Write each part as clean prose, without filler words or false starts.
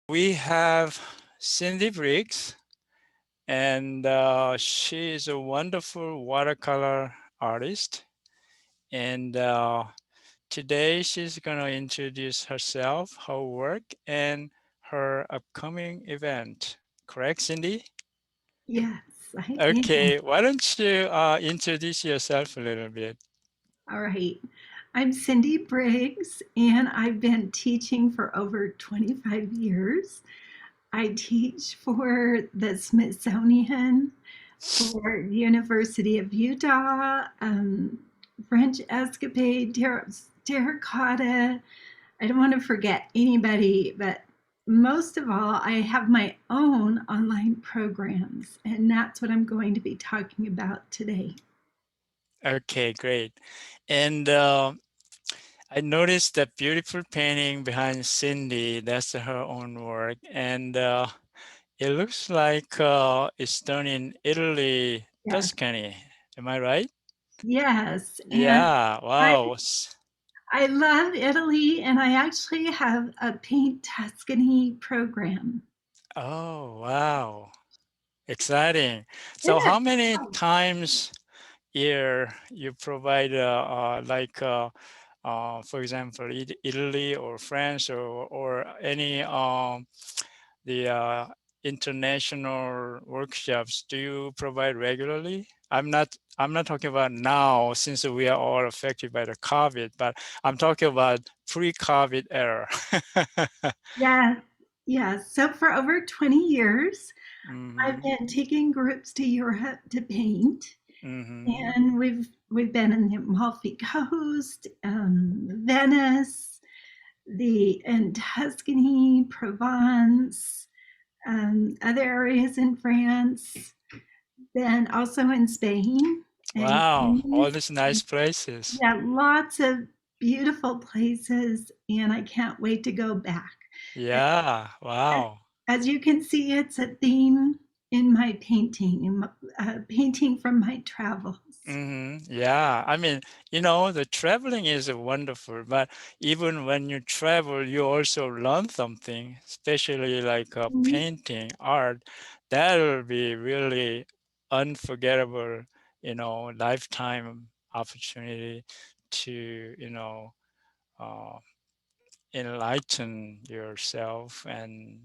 We have Cindy Briggs, and she is a wonderful watercolor artist. And today she's going to introduce herself, her work, and her upcoming event. Correct, Cindy? Yes, I am. Okay, why don't you introduce yourself a little bit? All right. I'm Cindy Briggs, and I've been teaching for over 25 years. I teach for the Smithsonian, for the University of Utah, French Escapade, Terracotta. I don't want to forget anybody, but most of all, I have my own online programs, and that's what I'm going to be talking about today. Okay, great. And I noticed that beautiful painting behind Cindy. That's her own work, and it looks like it's done in Italy, Yes. Tuscany. Am I right? Yes, and Yeah. I Wow. I love Italy, and I actually have a Paint Tuscany program. Oh, wow. Exciting. Isn't So, it how many fun? times year you provide for example, Italy or France or any the international workshops do you provide regularly? I'm not talking about now since we are all affected by the COVID, but I'm talking about pre-COVID era. Yes, yes. So for over 20 years, I've Hmm. been taking groups to Europe to paint, Hmm. and we've been in the Amalfi Coast, Venice, the in Tuscany, Provence, other areas in France, then also in Spain and Wow, all Greece. these nice places. Yeah, lots of beautiful places, and I can't wait to go back. Yeah, wow. As you can see, it's a theme in my painting, painting from my travels. Yeah, I mean, the traveling is wonderful, but even when you travel, you also learn something, especially like Mhm. painting, art. That will be really unforgettable, lifetime opportunity to, uh, enlighten yourself and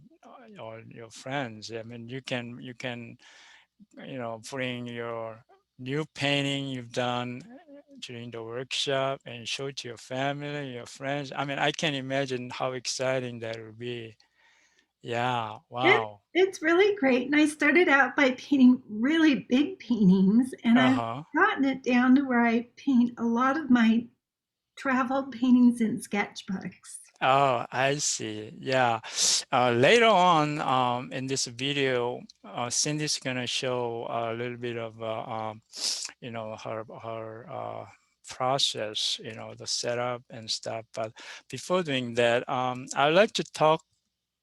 all your friends. I mean, you can bring your new painting you've done during the workshop and show it to your family, your friends. I mean, I can imagine how exciting that would be. Yeah, wow. It's really great. And I started out by painting really big paintings, and I've Uh-huh. gotten it down to where I paint a lot of my travel paintings in sketchbooks. Oh, I see. Yeah. Later on in this video, Cindy's gonna show a little bit of her process, the setup and stuff. But before doing that, I'd like to talk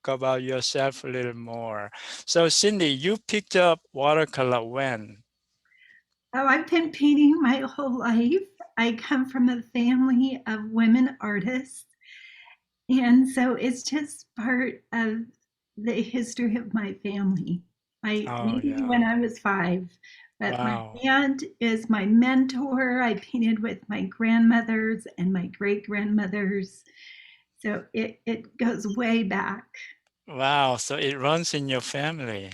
about yourself a little more. So, Cindy, you picked up watercolor when? Oh, I've been painting my whole life. I come from a family of women artists, and so it's just part of the history of my family. I Oh, maybe when yeah. I was 5, but my Wow. aunt is my mentor. I painted with my grandmothers and my great grandmothers, so it goes way back. Wow. So it runs in your family.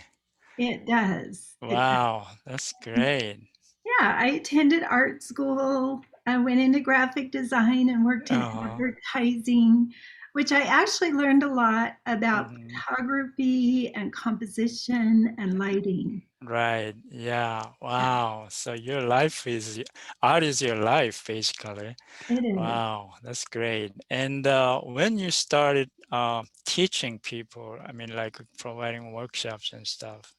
It does. It Wow. That's great. Yeah, I attended art school. I went into graphic design and worked in Uh-huh. advertising, which I actually learned a lot about Hmm. photography and composition and lighting. Right. Yeah. Yeah, Wow. So your life art is your life, basically. it is. Wow. That's great. And when you started teaching people, I mean, like providing workshops and stuff.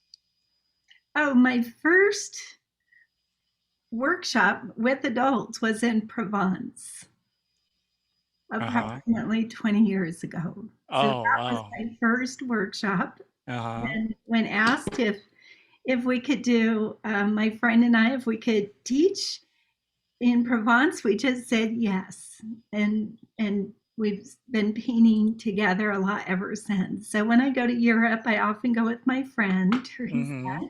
Oh, my first workshop with adults was in Provence Uh-huh. approximately 20 years ago. So Oh, that was wow. my first workshop. Uh-huh. And when asked if we could do, my friend and I, if we could teach in Provence, we just said yes. And we've been painting together a lot ever since. So when I go to Europe, I often go with my friend Teresa, Mm-hmm.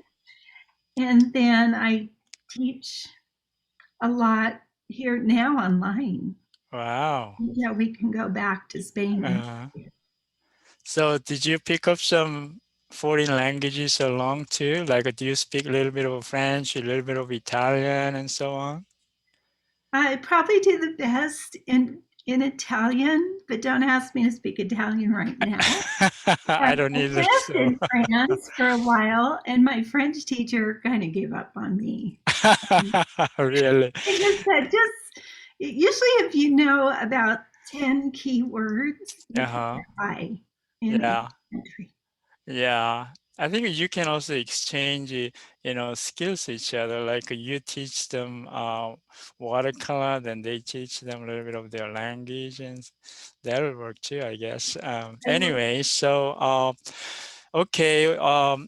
and then I teach a lot here now online. Wow. Yeah, we can go back to Spain and Uh, so did you pick up some foreign languages along too? Like, do you speak a little bit of French, a little bit of Italian, and so on? I probably do the best in Italian, but don't ask me to speak Italian right now. I don't I either, lived so. in France for a while, and my French teacher kind of gave up on me. Really? He just said, just usually if you know about 10 key words, you can Uh-huh. get by in any Yeah. country. Yeah, I think you can also exchange, skills each other. Like you teach them watercolor, then they teach them a little bit of their language, and that'll work too, I guess. And Anyway, so okay,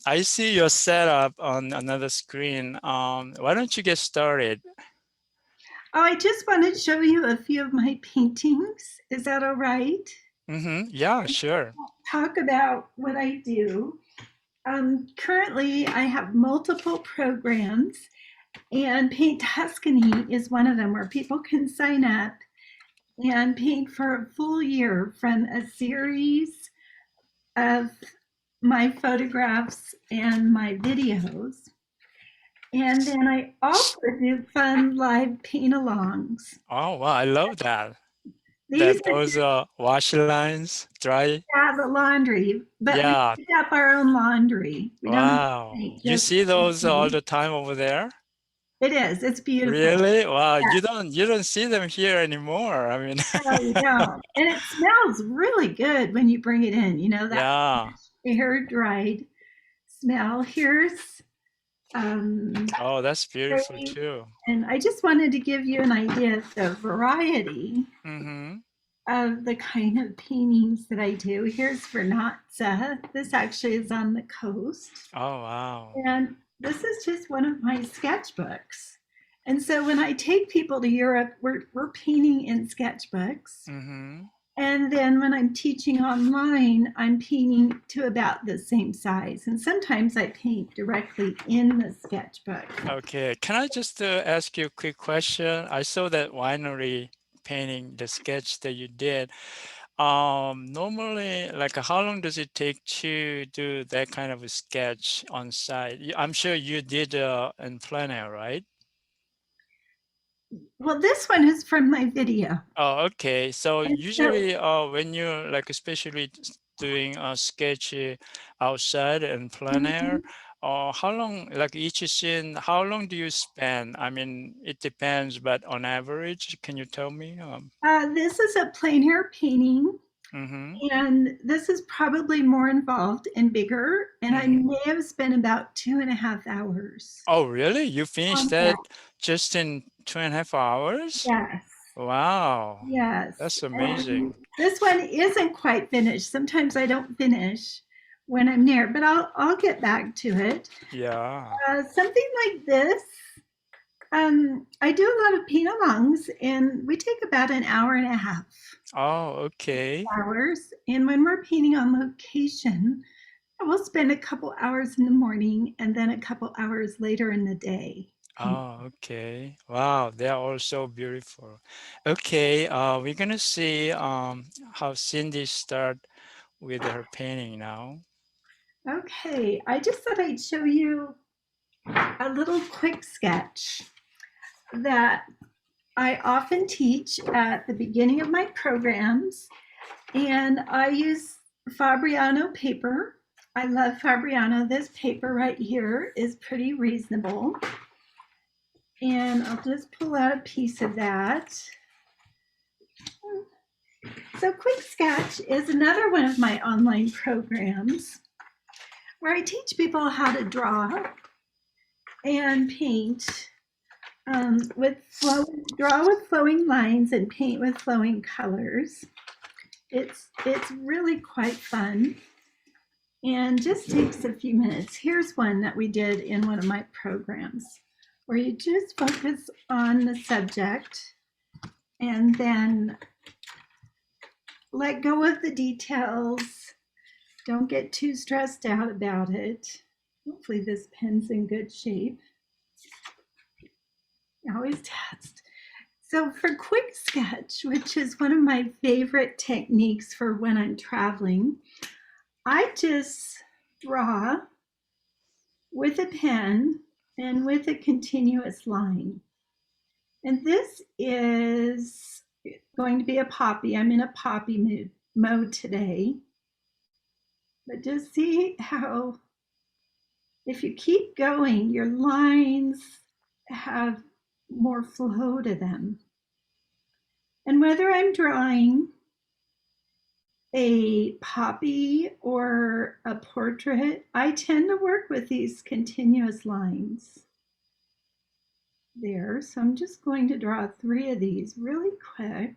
I see your setup on another screen. Why don't you get started? oh, I just want to show you a few of my paintings. Is that all right? Mm-hmm. Yeah, sure. Talk about what I do. Currently, I have multiple programs, and Paint Tuscany is one of them where people can sign up and paint for a full year from a series of my photographs and my videos. And then I also do fun live paint alongs. Oh, wow, I love that. These That are those wash lines dry. out the laundry, but we Yeah. pick up our own laundry. We don't have to Wow. paint You just see those all paint. the time over there? It is. It's beautiful. Really? Wow. Yeah, You don't see them here anymore. I mean, no, you don't. And it smells really good when you bring it in. You know, that yeah. air dried smell. Here's Oh, that's beautiful spray. too. And I just wanted to give you an idea of the variety Mm-hmm. of the kind of paintings that I do. Here's Vernazza. This actually is on the coast. Oh, wow. And this is just one of my sketchbooks. And so when I take people to Europe, we're painting in sketchbooks. Mm-hmm. And then when I'm teaching online, I'm painting to about the same size. And sometimes I paint directly in the sketchbook. Okay. Can I just ask you a quick question? I saw that winery painting, the sketch that you did. Normally, like how long does it take to do that kind of a sketch on site? I'm sure you did in plein air, right? Well, this one is from my video. Oh, okay. So And so usually, when you're like especially doing a sketch outside and plein air, how long, like each scene, how long do you spend? I mean, it depends, but on average, can you tell me? this is a plein air painting. Mm-hmm, And this is probably more involved and bigger. And I mm-hmm. may have spent about 2.5 hours Oh, really? You finished on that. that just in 2.5 hours? Yes. Wow, Yes. that's amazing. This one isn't quite finished. Sometimes I don't finish when I'm near, but I'll get back to it. Yeah. Something like this. I do a lot of paint alongs, and we take about an hour and a half Oh, okay. hours. And when we're painting on location, we'll spend a couple hours in the morning and then a couple hours later in the day painting. Oh, okay. Wow, they are all so beautiful. Okay, we're gonna see how Cindy start with her painting now. Okay, I just thought I'd show you a little quick sketch that I often teach at the beginning of my programs, and I use Fabriano paper. I love Fabriano. This paper right here is pretty reasonable, and I'll just pull out a piece of that. So, Quick Sketch is another one of my online programs where I teach people how to draw and paint draw with flowing lines and paint with flowing colors. It's really quite fun and just takes a few minutes. Here's one that we did in one of my programs where you just focus on the subject and then let go of the details. Don't get too stressed out about it. Hopefully this pen's in good shape. I always test. So for quick sketch, which is one of my favorite techniques for when I'm traveling, I just draw with a pen and with a continuous line. And this is going to be a poppy. I'm in a poppy mode today. But just see how, if you keep going, your lines have more flow to them. And whether I'm drawing a poppy or a portrait, I tend to work with these continuous lines there. So I'm just going to draw 3 of these really quick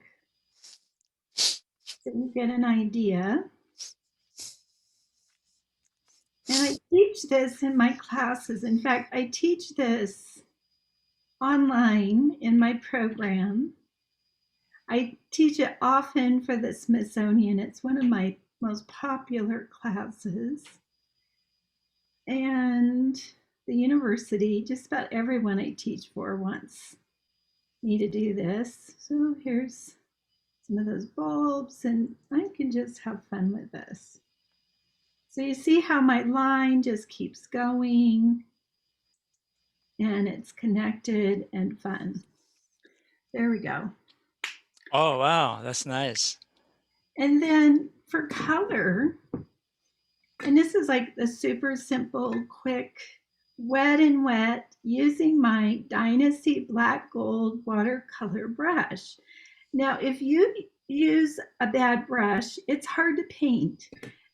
so you get an idea. And I teach this in my classes. In fact, I teach this online in my program. I teach it often for the Smithsonian. It's one of my most popular classes. And the university, just about everyone I teach for wants me to do this. So here's some of those bulbs, and I can just have fun with this. So you see how my line just keeps going and it's connected and fun. There we go. Oh, wow, that's nice. And then for color, and this is like the super simple, quick, wet and wet using my Dynasty Black Gold watercolor brush. Now, if you use a bad brush, it's hard to paint.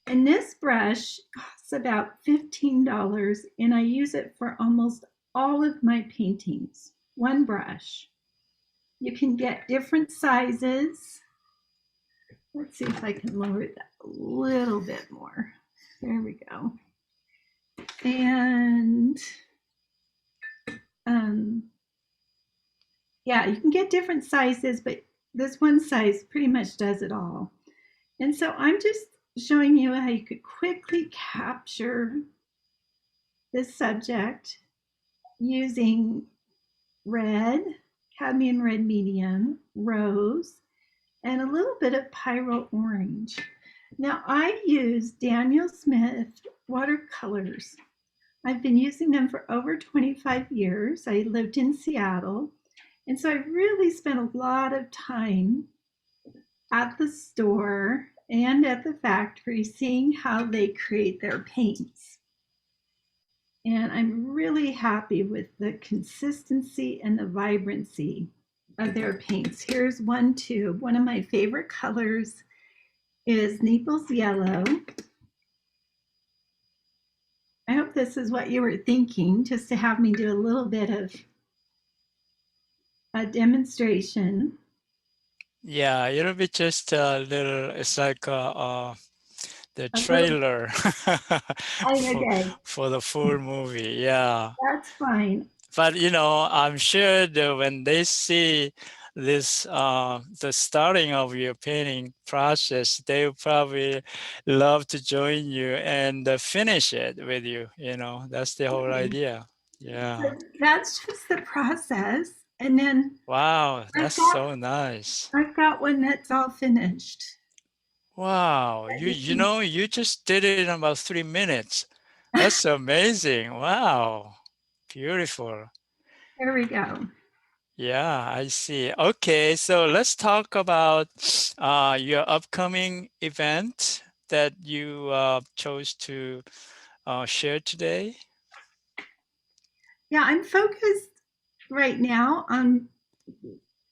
And this brush costs about $15, and I use it for almost all of my paintings. One brush. You can get different sizes. Let's see if I can lower that a little bit more. There we go. And yeah, you can get different sizes, but this one size pretty much does it all. And so I'm just showing you how you could quickly capture this subject using red, cadmium red medium, rose, and a little bit of pyro orange. Now I use Daniel Smith watercolors. I've been using them for over 25 years. I lived in Seattle, and so I really spent a lot of time at the store and at the factory seeing how they create their paints. And I'm really happy with the consistency and the vibrancy of their paints. Here's one tube. One of my favorite colors is Naples Yellow. I hope this is what you were thinking, just to have me do a little bit of a demonstration. Yeah, it'll be just a little, it's like the A little, trailer for, okay, for the full movie. Yeah. that's fine. But I'm sure that when they see this, the starting of your painting process, they will probably love to join you and finish it with you. That's the whole Okay. idea. So Yeah. that's just the process. And then Wow, I've that's got so nice. I've got one that's all finished. Wow, you You you can, know, you just did it in about 3 minutes. That's amazing. Wow. Beautiful. there we go. Yeah, I see. Okay, so let's talk about your upcoming event that you chose to share today. Yeah, I'm focused right now on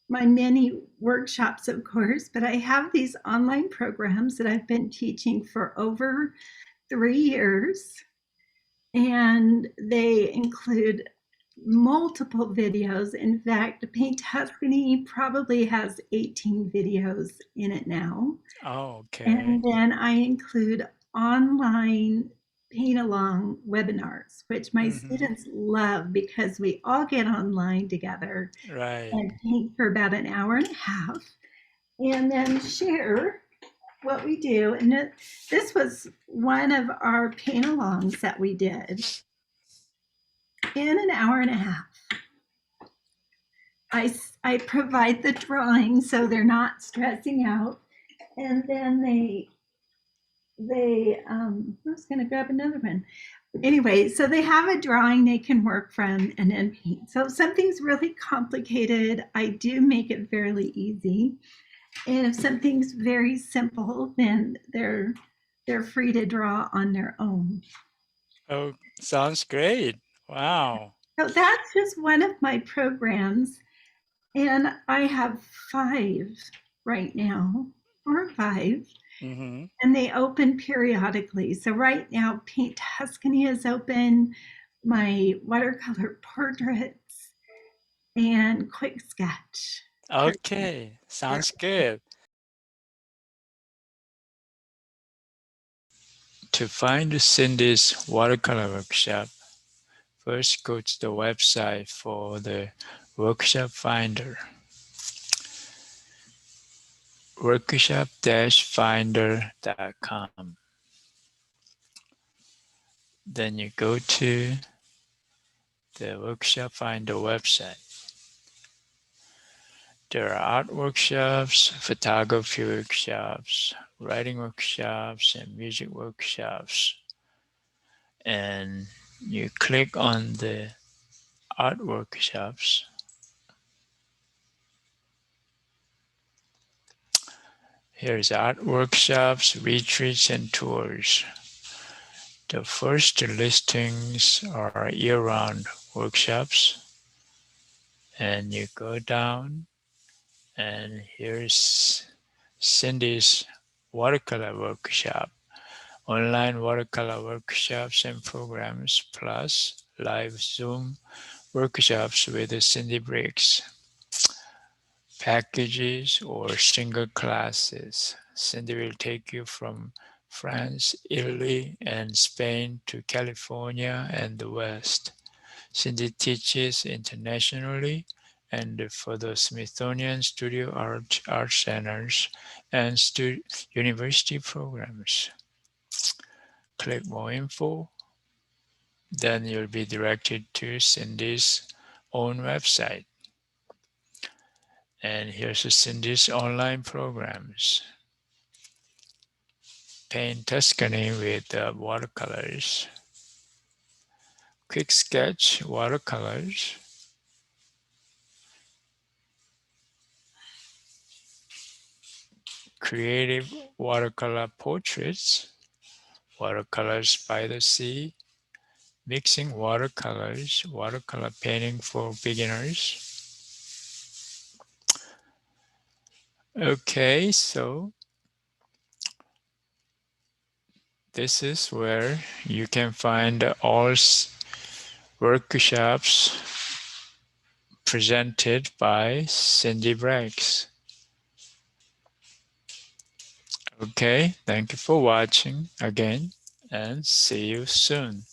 my many workshops, of course, but I have these online programs that I've been teaching for over 3 years, and they include multiple videos. In fact, Paint Tuscany probably has 18 videos in it now. Oh, okay. And then I include online paint along webinars, which my Mm-hmm. students love because we all get online together Right. and paint for about an hour and a half and then share. what we do, and this was one of our paint-alongs that we did in an hour and a half. I provide the drawing so they're not stressing out, and then I was going to grab another one. Anyway, so they have a drawing they can work from and then paint. So if something's really complicated, I do make it fairly easy. And if something's very simple, then they're free to draw on their own. Oh, sounds great. Wow. So that's just one of my programs. And I have 5 right now, 4 or 5, Mm-hmm. and they open periodically. So right now, Paint Tuscany is open, my watercolor portraits, and quick sketch. Okay, sounds good. To find Cindy's watercolor workshop, first go to the website for the workshop finder. workshop-finder.com. Then you go to the workshop finder website. There are art workshops, photography workshops, writing workshops, and music workshops. And you click on the art workshops. Here's art workshops, retreats, and tours. The first listings are year-round workshops. And you go down, and here's Cindy's watercolor workshop. Online watercolor workshops and programs, plus live Zoom workshops with Cindy Briggs. Packages or single classes. Cindy will take you from France, Italy, and Spain to California and the West. Cindy teaches internationally and for the Smithsonian Studio Arts Centers and university programs. Click more info, then you'll be directed to Cindy's own website. And here's Cindy's online programs. Paint Tuscany with watercolors. Quick sketch watercolors. Creative watercolor portraits. Watercolors by the sea. Mixing watercolors. Watercolor painting for beginners. Okay, so this is where you can find all workshops presented by Cindy Briggs. Okay, thank you for watching again and see you soon.